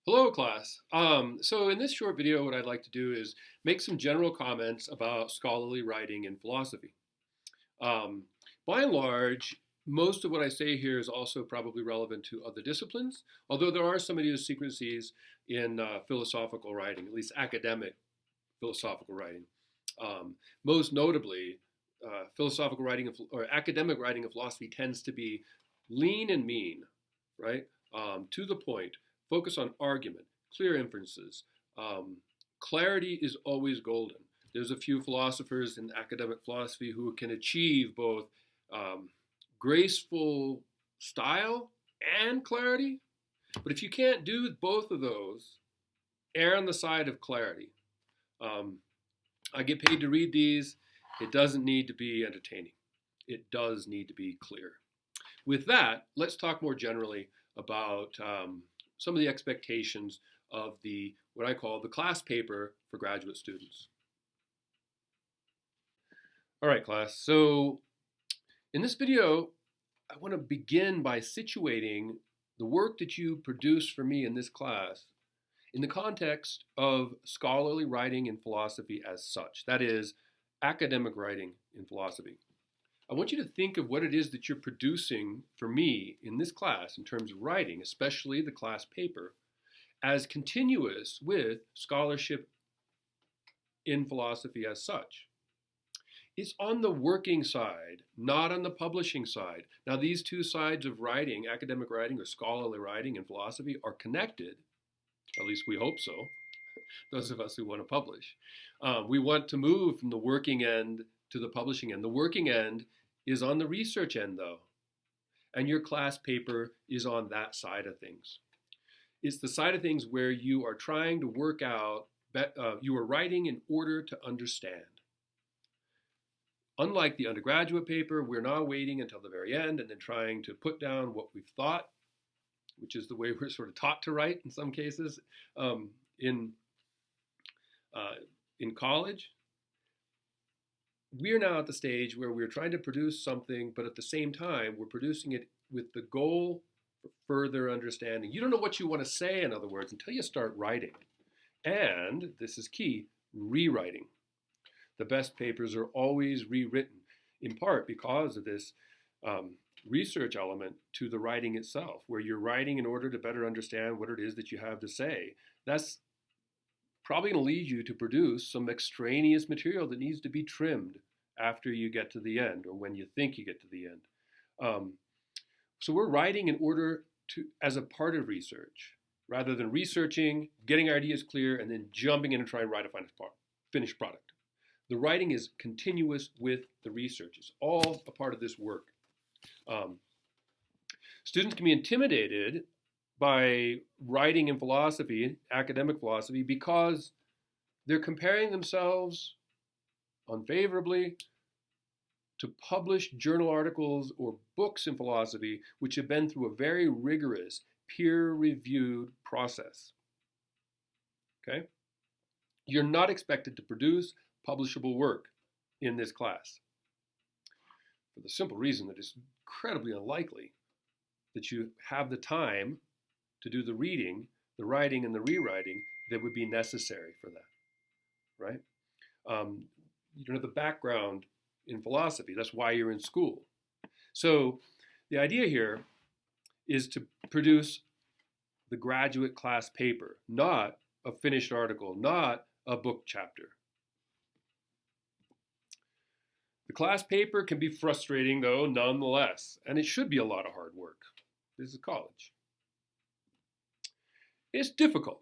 Hello, class. So in this short video, what I'd like to do is make some general comments about scholarly writing in philosophy. Um, by and large, most of what I say here is also probably relevant to other disciplines, although there are some idiosyncrasies in philosophical writing, at least academic philosophical writing. Most notably, philosophical writing or academic writing of philosophy tends to be lean and mean, right? To the point, focus on argument, clear inferences. Um, Clarity is always golden. There's a few philosophers in academic philosophy who can achieve both um, graceful style and clarity. But if you can't do both of those, err on the side of clarity. Um, I get paid to read these. It doesn't need to be entertaining. It does need to be clear. With that, let's talk more generally about some of the expectations of the what I call the class paper for graduate students. All right, class. So in this video, I want to begin by situating the work that you produce for me in this class in the context of scholarly writing in philosophy as such. That is, academic writing in philosophy. I want you to think of what it is that you're producing for me in this class in terms of writing, especially the class paper, as continuous with scholarship in philosophy as such. It's on the working side, not on the publishing side. Now, these two sides of writing, academic writing or scholarly writing in philosophy, are connected. At least we hope so, those of us who want to publish. We want to move from the working end to the publishing end. The working end is on the research end, though, and your class paper is on that side of things. It's the side of things where you are trying to work out, you are writing in order to understand. Unlike the undergraduate paper, we're not waiting until the very end and then trying to put down what we've thought, which is the way we're sort of taught to write in some cases in college. We're now at the stage where we're trying to produce something, but at the same time, we're producing it with the goal for further understanding. You don't know what you want to say, in other words, until you start writing. And this is key, rewriting. The best papers are always rewritten, in part because of this research element to the writing itself, where you're writing in order to better understand what it is that you have to say. That's probably going to lead you to produce some extraneous material that needs to be trimmed after you get to the end or when you think you get to the end. So we're writing in order to, as a part of research, rather than researching, getting our ideas clear, and then jumping in and trying to write a finished product. The writing is continuous with the research. It's all a part of this work. Students can be intimidated by writing in philosophy, academic philosophy, because they're comparing themselves unfavorably to published journal articles or books in philosophy which have been through a very rigorous peer-reviewed process. Okay? You're not expected to produce publishable work in this class for the simple reason that it's incredibly unlikely that you have the time to do the reading, the writing, and the rewriting that would be necessary for that, right? You don't have the background in philosophy. That's why you're in school. So the idea here is to produce the graduate class paper, not a finished article, not a book chapter. The class paper can be frustrating, though, nonetheless, and it should be a lot of hard work. This is college. It's difficult.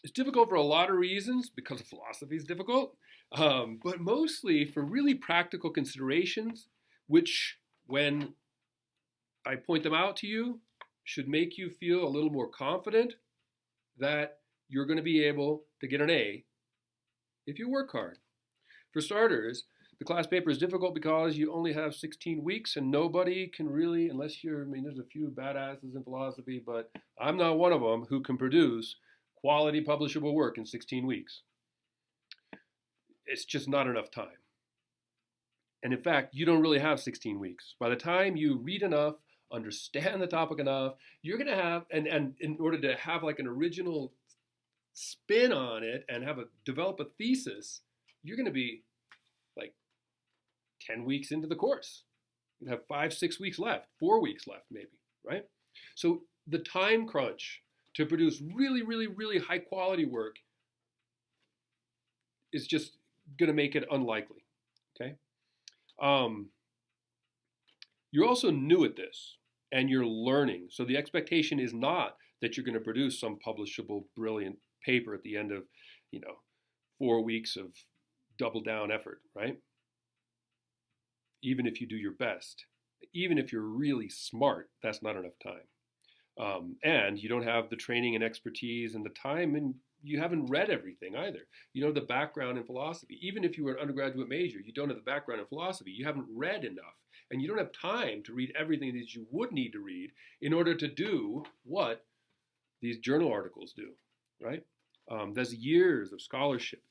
It's difficult for a lot of reasons, because philosophy is difficult, but mostly for really practical considerations, which, when I point them out to you, should make you feel a little more confident that you're going to be able to get an A if you work hard. For starters, the class paper is difficult because you only have 16 weeks and nobody can really, unless there's a few badasses in philosophy, but I'm not one of them who can produce quality publishable work in 16 weeks. It's just not enough time. And in fact, you don't really have 16 weeks. By the time you read enough, understand the topic enough, you're going to have, and in order to have like an original spin on it and develop a thesis, you're going to be like 10 weeks into the course. You have 5, 6 weeks left, 4 weeks left, maybe, right? So the time crunch to produce really, really, really high quality work is just going to make it unlikely, okay? You're also new at this and you're learning. So the expectation is not that you're going to produce some publishable, brilliant paper at the end of, 4 weeks of double down effort, right? Even if you do your best, even if you're really smart, that's not enough time. And you don't have the training and expertise and the time, and you haven't read everything either. You don't have the background in philosophy. Even if you were an undergraduate major, you don't have the background in philosophy. You haven't read enough, and you don't have time to read everything that you would need to read in order to do what these journal articles do, right? There's years of scholarship,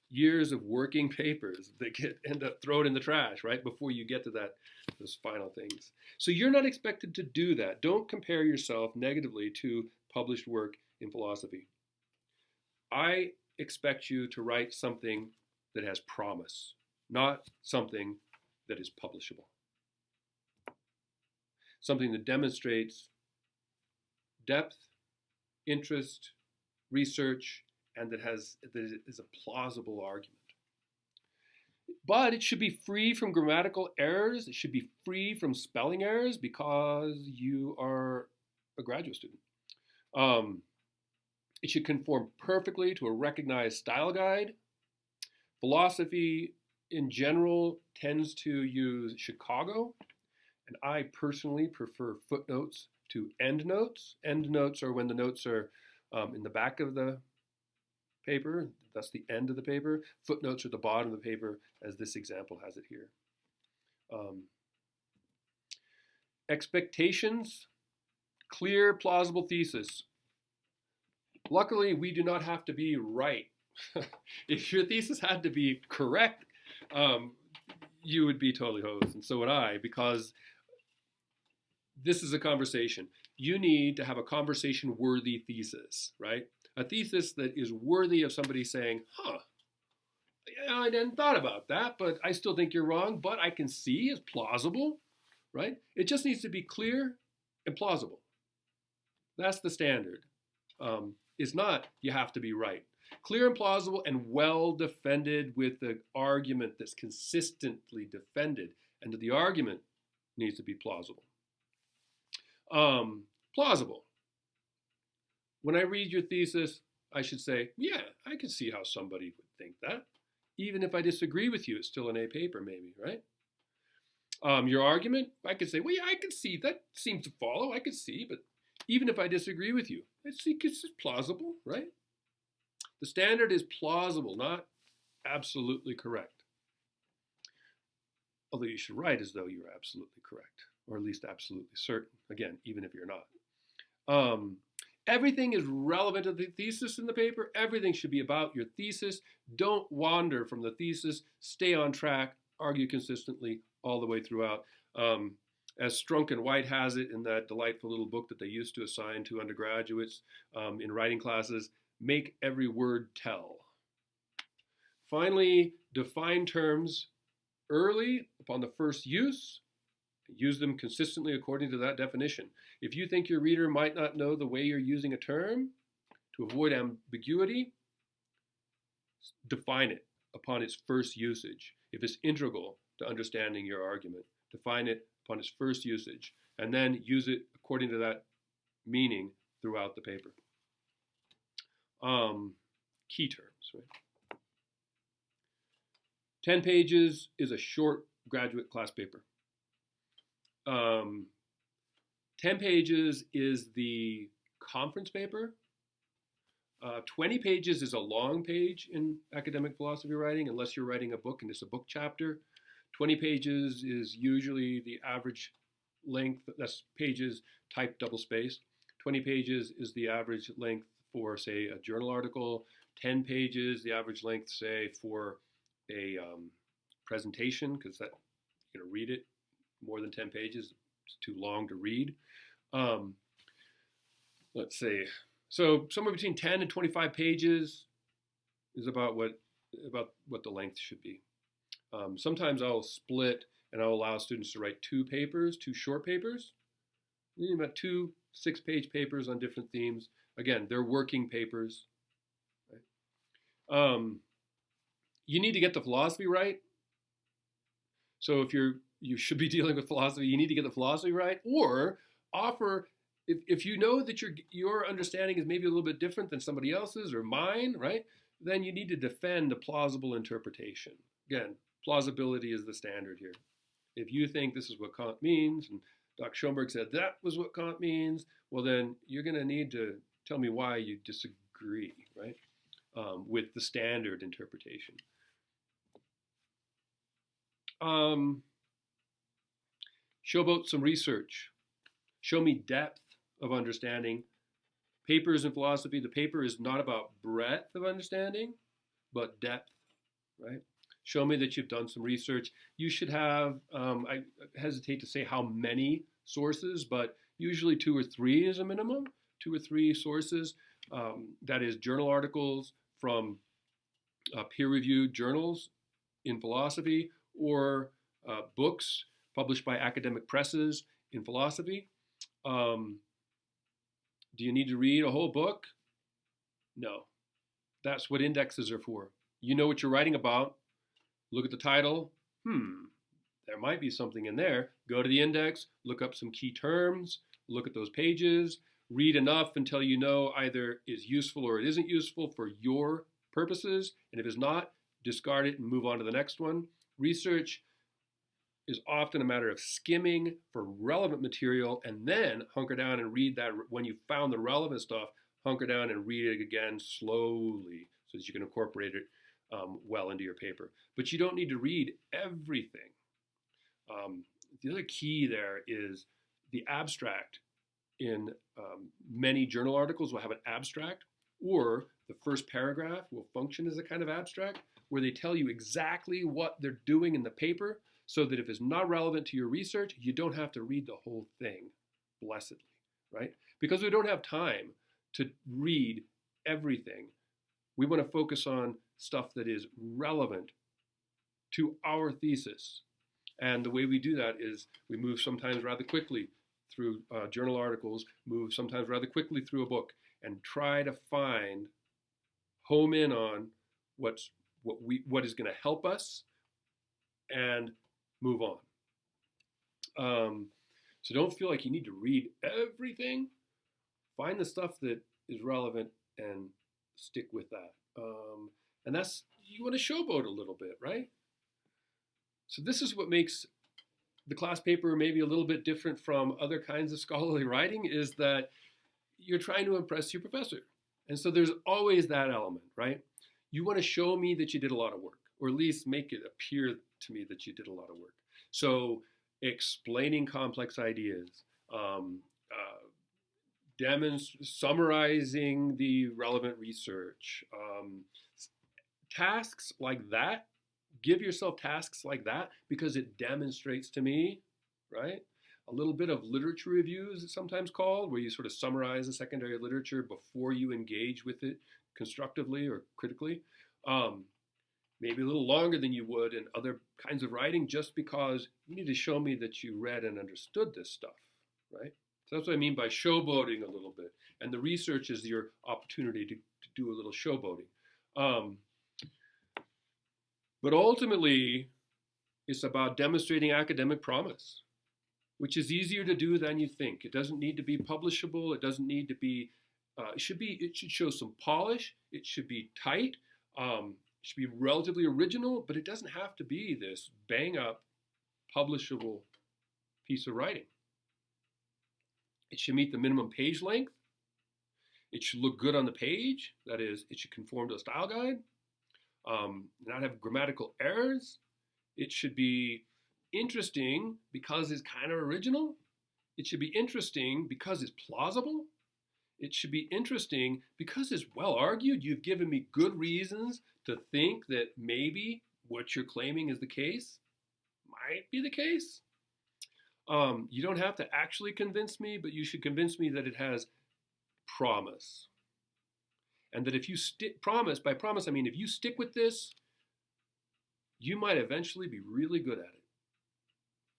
years of working papers that end up thrown in the trash, right, before you get to those final things. So you're not expected to do that. Don't compare yourself negatively to published work in philosophy. I expect you to write something that has promise, not something that is publishable. Something that demonstrates depth, interest, research, and that is a plausible argument. But it should be free from grammatical errors. It should be free from spelling errors because you are a graduate student. It should conform perfectly to a recognized style guide. Philosophy in general tends to use Chicago, and I personally prefer footnotes to endnotes. Endnotes are when the notes are in the back of the paper, that's the end of the paper. Footnotes are at the bottom of the paper, as this example has it here. Expectations, clear, plausible thesis. Luckily, we do not have to be right. If your thesis had to be correct, you would be totally hosed, and so would I, because this is a conversation. You need to have a conversation-worthy thesis, right? A thesis that is worthy of somebody saying, yeah, I hadn't thought about that, but I still think you're wrong, but I can see it's plausible, right? It just needs to be clear and plausible. That's the standard. It's not you have to be right. Clear and plausible and well defended with the argument that's consistently defended, and the argument needs to be plausible. Plausible. When I read your thesis, I should say, yeah, I can see how somebody would think that. Even if I disagree with you, it's still an A paper maybe, right? Your argument, I could say, well, yeah, I can see that seems to follow. I could see, but even if I disagree with you, I see it's plausible, right? The standard is plausible, not absolutely correct. Although you should write as though you're absolutely correct, or at least absolutely certain. Again, even if you're not. Everything is relevant to the thesis in the paper. Everything should be about your thesis. Don't wander from the thesis. Stay on track. Argue consistently all the way throughout. As Strunk and White has it in that delightful little book that they used to assign to undergraduates in writing classes, make every word tell. Finally, define terms early upon the first use. Use them consistently according to that definition. If you think your reader might not know the way you're using a term, to avoid ambiguity, define it upon its first usage. If it's integral to understanding your argument, define it upon its first usage, and then use it according to that meaning throughout the paper. Key terms, right? 10 pages is a short graduate class paper. 10 pages is the conference paper. 20 pages is a long page in academic philosophy writing, unless you're writing a book and it's a book chapter. 20 pages is usually the average length, that's pages typed double-spaced. 20 pages is the average length for, say, a journal article. 10 pages, the average length, say, for a presentation, because that, read it more than 10 pages, It's too long to read. Um, let's see. So somewhere between 10 and 25 pages is about what the length should be. Sometimes I'll split and I'll allow students to write two short papers, about 2 6-page papers on different themes. Again, they're working papers. Right? You need to get the philosophy right. So if you should be dealing with philosophy, you need to get the philosophy right, or offer, if you know that your understanding is maybe a little bit different than somebody else's or mine, right? Then you need to defend a plausible interpretation. Again, plausibility is the standard here. If you think this is what Kant means, and Dr. Schoenberg said that was what Kant means, well then you're going to need to tell me why you disagree, right? With the standard interpretation. Showboat some research. Show me depth of understanding. Papers in philosophy, the paper is not about breadth of understanding, but depth, right? Show me that you've done some research. You should have, I hesitate to say how many sources, but usually 2 or 3 is a minimum, 2 or 3 sources. That is journal articles from peer-reviewed journals in philosophy, or books published by academic presses in philosophy. Do you need to read a whole book? No. That's what indexes are for. You know what you're writing about. Look at the title. There might be something in there. Go to the index, look up some key terms, look at those pages, read enough until you know either is useful or it isn't useful for your purposes. And if it's not, discard it and move on to the next one. Research is often a matter of skimming for relevant material and then hunker down and read that. When you found the relevant stuff, hunker down and read it again slowly so that you can incorporate it well into your paper. But you don't need to read everything. The other key there is the abstract. In many journal articles will have an abstract, or the first paragraph will function as a kind of abstract where they tell you exactly what they're doing in the paper, so that if it's not relevant to your research, you don't have to read the whole thing blessedly, right? Because we don't have time to read everything. We want to focus on stuff that is relevant to our thesis. And the way we do that is we move sometimes rather quickly through journal articles, move sometimes rather quickly through a book, and try to home in on what is going to help us, and move on. So don't feel like you need to read everything. Find the stuff that is relevant and stick with that. And that's, you want to showboat a little bit, right? So this is what makes the class paper maybe a little bit different from other kinds of scholarly writing, is that you're trying to impress your professor. And so there's always that element, right? You want to show me that you did a lot of work, or at least make it appear to me that you did a lot of work. So explaining complex ideas, summarizing the relevant research, tasks like that. Give yourself tasks like that because it demonstrates to me, right? A little bit of literature review is sometimes called, where you sort of summarize the secondary literature before you engage with it constructively or critically. Maybe a little longer than you would in other kinds of writing, just because you need to show me that you read and understood this stuff, right? So that's what I mean by showboating a little bit. And the research is your opportunity to do a little showboating. But ultimately, it's about demonstrating academic promise, which is easier to do than you think. It doesn't need to be publishable. It doesn't need to be, it should show some polish. It should be tight. It should be relatively original, but it doesn't have to be this bang up, publishable piece of writing. It should meet the minimum page length. It should look good on the page. That is, it should conform to a style guide. Not have grammatical errors. It should be interesting because it's kind of original. It should be interesting because it's plausible. It should be interesting because it's well argued. You've given me good reasons to think that maybe what you're claiming is the case might be the case. You don't have to actually convince me, but you should convince me that it has promise. And that if you by promise, I mean if you stick with this, you might eventually be really good at it.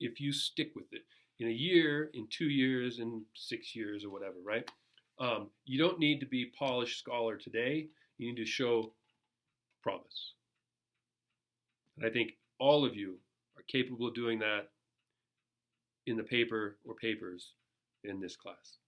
If you stick with it in a year, in 2 years, in 6 years, or whatever, right? You don't need to be polished scholar today. You need to show promise. And I think all of you are capable of doing that in the paper or papers in this class.